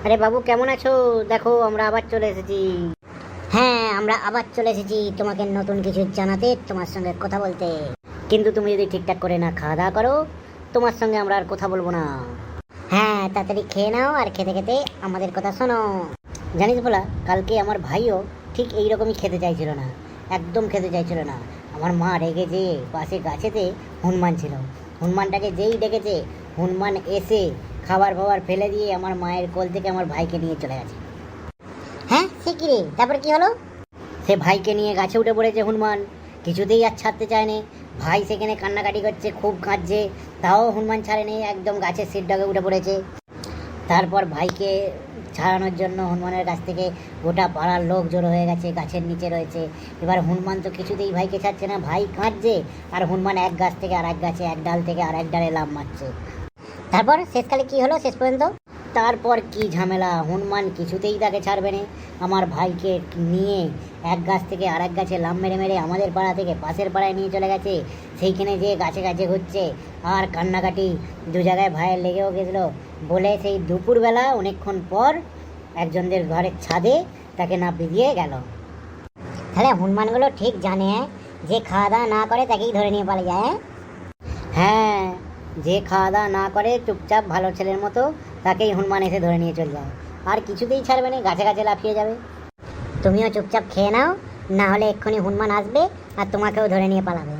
আরে বাবু, কেমন আছো? দেখো, আমরা আবার চলে এসেছি। হ্যাঁ, আমরা আবার চলে এসেছি তোমাকে নতুন কিছু জানাতে, তোমার সঙ্গে কথা বলতে। কিন্তু তুমি যদি ঠিকঠাক করে না খাওয়া দাওয়া করো, তোমার সঙ্গে আমরা আর কথা বলবো না। হ্যাঁ, তাড়াতাড়ি খেয়ে নাও, আর খেতে খেতে আমাদের কথা শোনো। জানিস বলা, কালকে আমার ভাইও ঠিক এইরকমই খেতে চাইছিল না, একদম খেতে চাইছিল না। আমার মা রেগেছে, পাশে গাছেতে হনুমান ছিল, হনুমানটাকে যেই ডেকেছে, হনুমান এসে খাবার ফাবার ফেলে দিয়ে আমার মায়ের কোল থেকে আমার ভাইকে নিয়ে চলে গেছে। হ্যাঁ, সে কি রে? তারপরে কি হলো? সে ভাইকে নিয়ে গাছে উঠে পড়েছে হনুমান, কিছুতেই আর ছাড়তে চায়নি। ভাই সেখানে কান্নাকাটি করছে, খুব কাঁদছে, তাও হনুমান ছাড়েনি, একদম গাছের শিরডাকে উঠে পড়েছে। তারপর ভাইকে ছাড়ানোর জন্য হনুমানের কাছ থেকে গোটা পাড়ার লোক জড়ো হয়ে গেছে, গাছের নিচে রয়েছে। এবার হনুমান তো কিছুতেই ভাইকে ছাড়ছে না, ভাই কাঁদছে, আর হনুমান এক গাছ থেকে আর এক গাছে, এক ডাল থেকে আর এক ডালে লাফ মারছে। তারপর শেষকালে কি হলো শেষ পর্যন্ত? তারপর কি ঝামেলা, হনুমান কিছুতেই তাকে ছাড়বে না। আমার ভাইকে নিয়ে এক গাছ থেকে আর এক গাছে লাফ মেরে মেরে আমাদের পাড়া থেকে পাশের পাড়ায় নিয়ে চলে গেছে। সেইখানে যে গাছে গাছে ঘুরছে আর কান্নাকাটি, দু জায়গায় ভাইয়ের লেগেও গেছিলো বলে সেই দুপুরবেলা অনেকক্ষণ পর একজনদের ঘরের ছাদে তাকে নাপিয়ে দিয়ে গেল। তাহলে হনুমানগুলো ঠিক জানে যে খাওয়া দাওয়া না করে তাকেই ধরে নিয়ে পালিয়ে যায়। হ্যাঁ, যে খাওয়া দাওয়া না করে চুপচাপ ভালো ছেলের মতো, তাকেই হনুমান এসে ধরে নিয়ে চলে যায়, আর কিছুতেই ছাড়বে না, গাছে গাছে লাফিয়ে যাবে। তুমিও চুপচাপ খেয়ে নাও, না হলে এক্ষুনি হনুমান আসবে আর তোমাকেও ধরে নিয়ে পালাবে।